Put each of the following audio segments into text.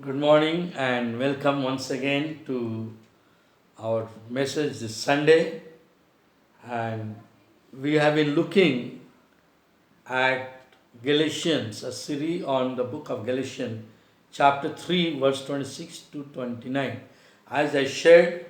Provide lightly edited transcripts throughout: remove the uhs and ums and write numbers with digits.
Good morning and welcome once again to our message this Sunday. And we have been looking at Galatians, a series on the book of Galatians, chapter 3, verse 26 to 29. As I shared,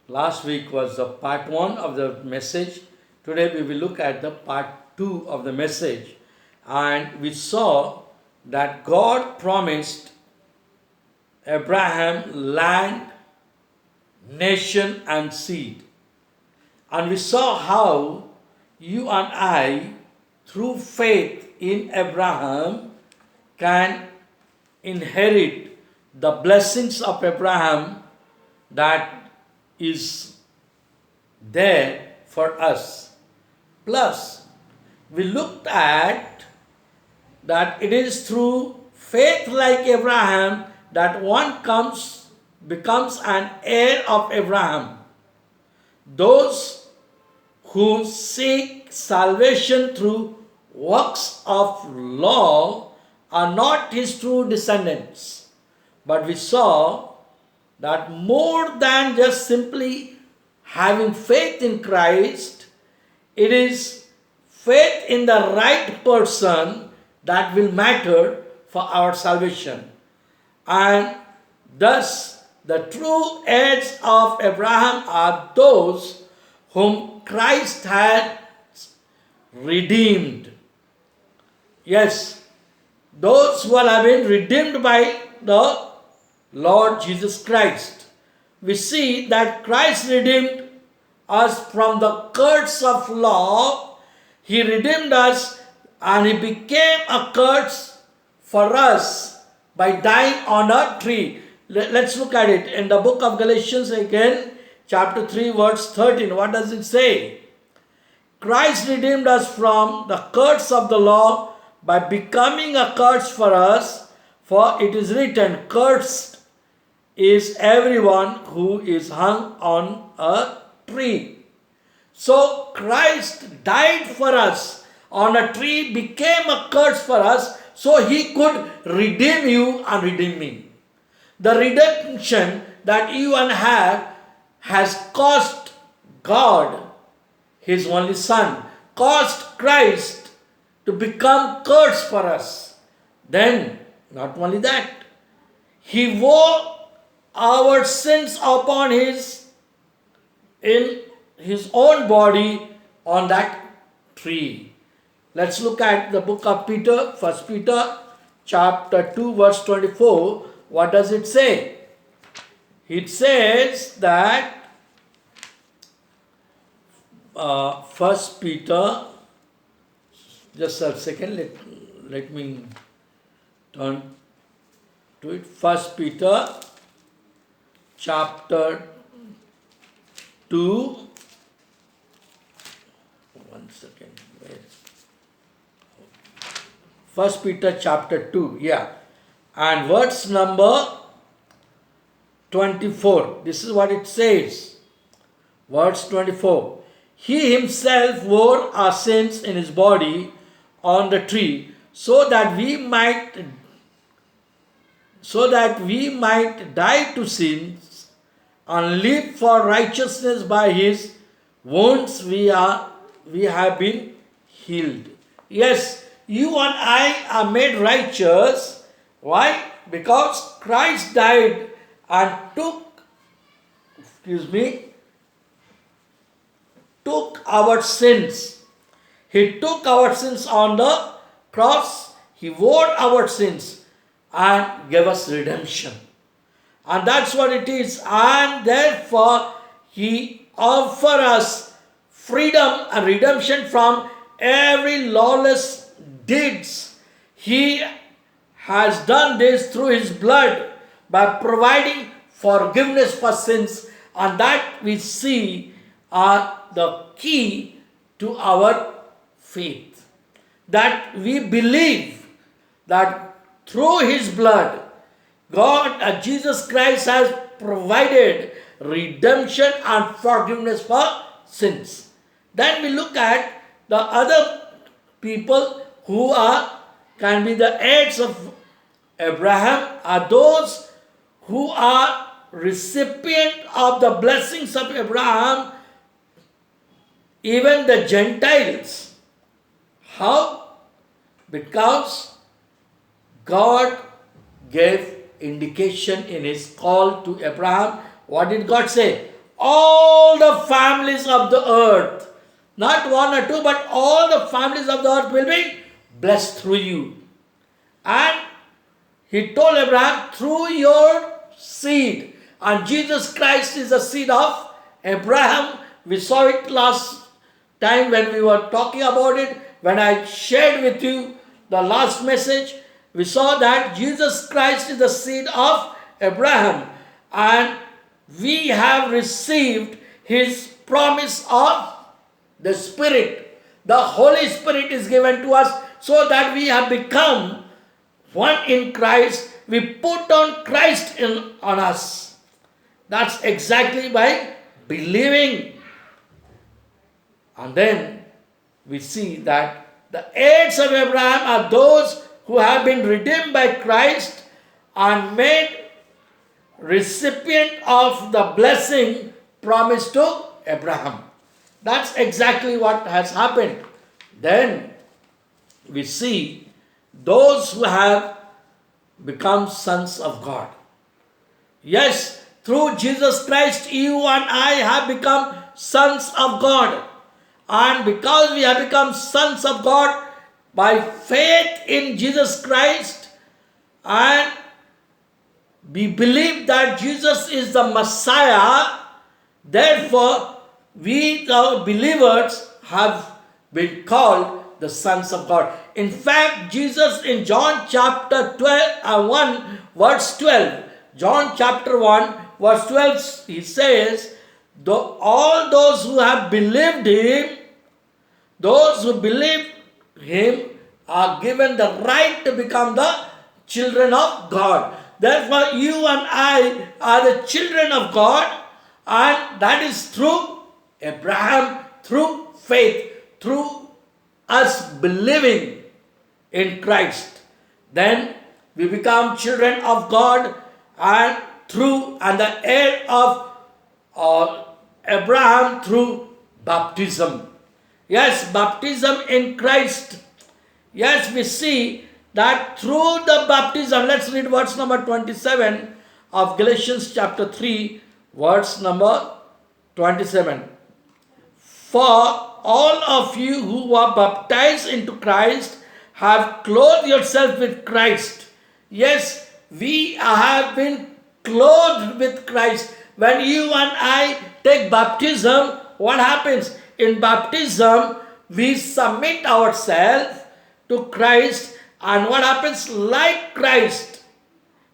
last week was the part 1 of the message. Today we will look at the part 2 of the message. And we saw that God promised Abraham land, nation, and seed. And we saw how you and I, through faith in Abraham, can inherit the blessings of Abraham that is there for us. Plus, we looked at that it is through faith like Abraham that one becomes an heir of Abraham. Those who seek salvation through works of law are not his true descendants. But we saw that more than just simply having faith in Christ, it is faith in the right person that will matter for our salvation. And thus, the true heirs of Abraham are those whom Christ had redeemed. Yes, those who have been redeemed by the Lord Jesus Christ. We see that Christ redeemed us from the curse of law. He redeemed us and he became a curse for us by dying on a tree. Let's look at it in the book of Galatians again, chapter 3, verse 13. What does it say? Christ redeemed us from the curse of the law by becoming a curse for us, for it is written, cursed is everyone who is hung on a tree. So Christ died for us on a tree, became a curse for us, so he could redeem you and redeem me. The redemption that you and have has cost God his only Son, cost Christ to become curse for us. Then, not only that, he wore our sins upon in his own body on that tree. Let's look at the book of Peter, 1 Peter chapter 2 verse 24. What does it say? It says that 1 Peter, just a second, let me turn to it. 1 Peter chapter 2, one second, where? 1 Peter chapter 2, and verse number 24. This is what it says. Verse 24. He himself wore our sins in his body on the tree, so that we might die to sins and live for righteousness. By his wounds we have been healed. Yes, you and I are made righteous. Why? Because Christ died and took our sins. He took our sins on the cross. He bore our sins and gave us redemption. And that's what it is. And therefore, he offers us freedom and redemption from every lawless deeds. He has done this through his blood by providing forgiveness for sins, and that we see are the key to our faith. That we believe that through his blood, God, Jesus Christ has provided redemption and forgiveness for sins. Then we look at the other people who can be the heirs of Abraham, are those who are recipient of the blessings of Abraham, even the Gentiles. How? Because God gave indication in his call to Abraham. What did God say? All the families of the earth, not one or two, but all the families of the earth will be blessed through you. And he told Abraham, through your seed. And Jesus Christ is the seed of Abraham. We saw it last time when we were talking about it, when I shared with you the last message. We saw that Jesus Christ is the seed of Abraham, and we have received his promise of the Spirit. The Holy Spirit is given to us so that we have become one in Christ. We put on Christ on us. That's exactly by believing. And then we see that the heirs of Abraham are those who have been redeemed by Christ and made recipient of the blessing promised to Abraham. That's exactly what has happened. Then we see those who have become sons of God. Yes, through Jesus Christ, you and I have become sons of God. And because we have become sons of God by faith in Jesus Christ, and we believe that Jesus is the Messiah, therefore we the believers have been called the sons of God. In fact, Jesus in John chapter 1 verse 12, John chapter 1 verse 12, he says, all those who have believed him, those who believe him are given the right to become the children of God. Therefore, you and I are the children of God, and that is through Abraham, through faith, through us believing in Christ. Then we become children of God and the heir of Abraham through baptism. Yes, baptism in Christ. Yes, we see that through the baptism, let's read verse number 27 of Galatians chapter 3, verse number 27. For all of you who were baptized into Christ have clothed yourself with Christ. Yes, we have been clothed with Christ. When you and I take baptism, what happens? In baptism, we submit ourselves to Christ, and what happens? Like Christ,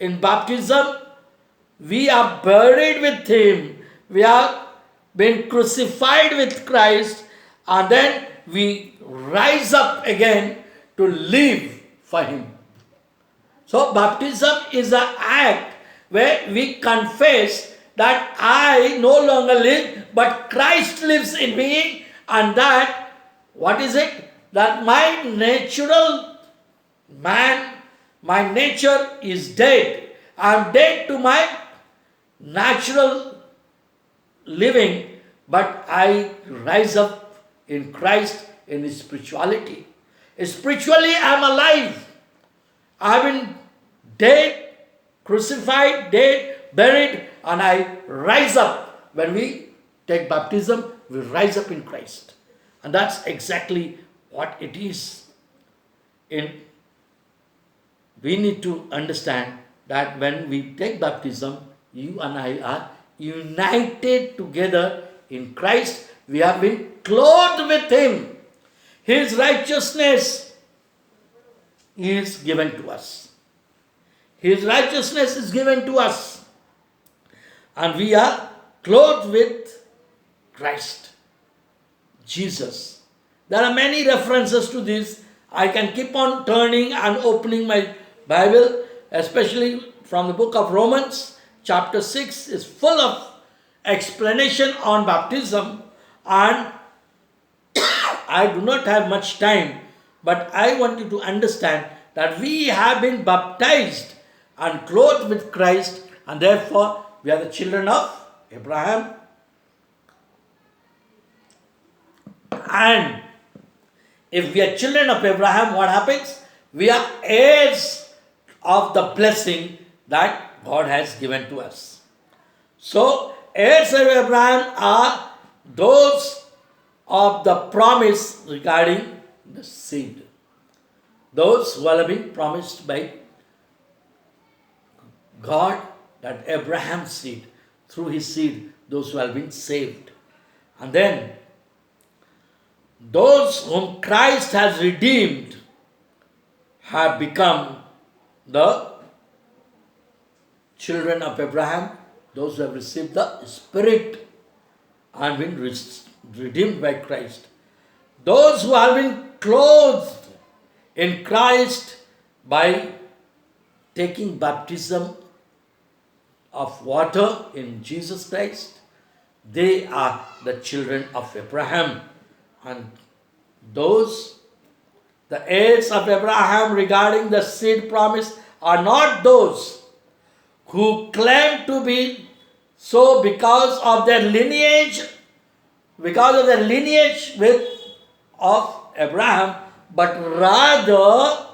in baptism, we are buried with him. We are been crucified with Christ, and then we rise up again to live for him. So baptism is an act where we confess that I no longer live, but Christ lives in me, and that, what is it? That my natural man, my nature is dead. I am dead to my natural living, but I rise up in Christ in his spirituality. Spiritually, I am alive. I have been dead, crucified, dead, buried, and I rise up. When we take baptism, we rise up in Christ. And that's exactly what it is. We need to understand that when we take baptism, you and I are united together in Christ. We have been clothed with him. His righteousness is given to us. His righteousness is given to us. And we are clothed with Christ, Jesus. There are many references to this. I can keep on turning and opening my Bible, especially from the book of Romans. Chapter 6 is full of explanation on baptism, and I do not have much time, but I want you to understand that we have been baptized and clothed with Christ, and therefore we are the children of Abraham. And if we are children of Abraham, what happens? We are heirs of the blessing that God has given to us. So, heirs of Abraham are those of the promise regarding the seed. Those who have been promised by God, that Abraham's seed, through his seed, those who have been saved. And then, those whom Christ has redeemed have become the children of Abraham, those who have received the Spirit and been redeemed by Christ. Those who have been clothed in Christ by taking baptism of water in Jesus Christ, they are the children of Abraham. And those, the heirs of Abraham regarding the seed promise, are not those who claim to be so because of their lineage, of Abraham, but rather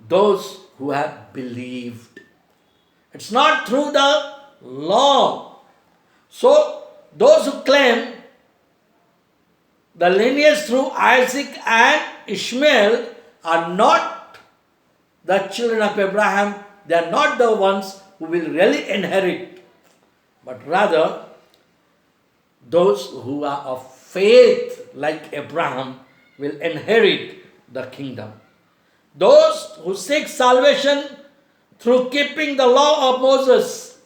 those who have believed. It's not through the law. So, those who claim the lineage through Isaac and Ishmael are not the children of Abraham. They are not the ones who will really inherit, but rather those who are of faith like Abraham will inherit the kingdom. Those who seek salvation through keeping the law of Moses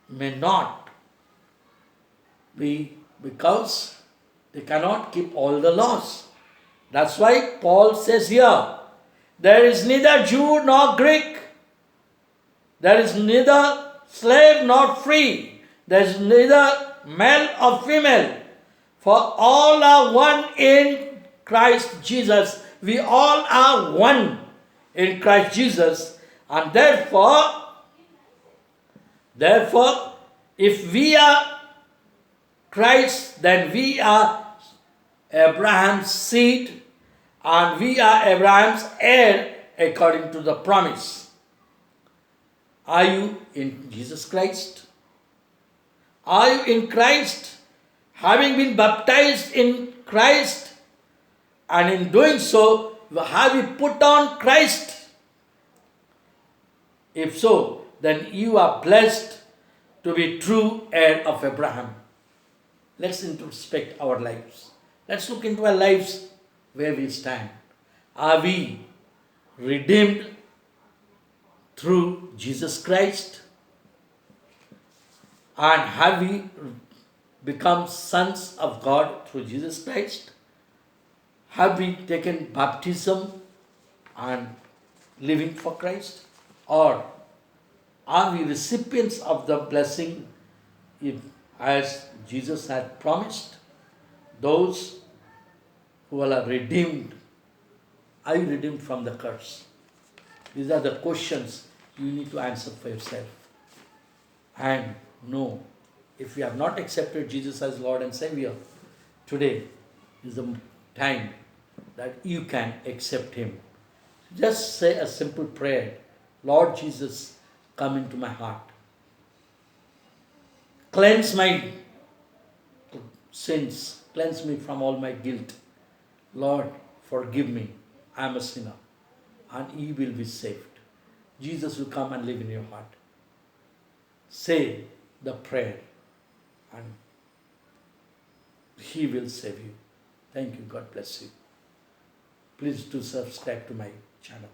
may not be, because they cannot keep all the laws. That's why Paul says here, there is neither Jew nor Greek, there is neither slave nor free, there is neither male or female, for all are one in Christ Jesus. We all are one in Christ Jesus, and therefore, if we are Christ, then we are Abraham's seed, and we are Abraham's heir according to the promise. Are you in Jesus Christ? Are you in Christ? Having been baptized in Christ, and in doing so, have you put on Christ? If so, then you are blessed to be true heir of Abraham. Let's introspect our lives. Let's look into our lives where we stand. Are we redeemed through Jesus Christ? And have we become sons of God through Jesus Christ? Have we taken baptism and living for Christ? Or are we recipients of the blessing as Jesus had promised? Those who are redeemed, are you redeemed from the curse? These are the questions you need to answer for yourself. And know, if you have not accepted Jesus as Lord and Savior, today is the time that you can accept Him. Just say a simple prayer. Lord Jesus, come into my heart. Cleanse my sins. Cleanse me from all my guilt. Lord, forgive me. I am a sinner. And you will be saved. Jesus will come and live in your heart. Say the prayer and He will save you. Thank you. God bless you. Please do subscribe to my channel.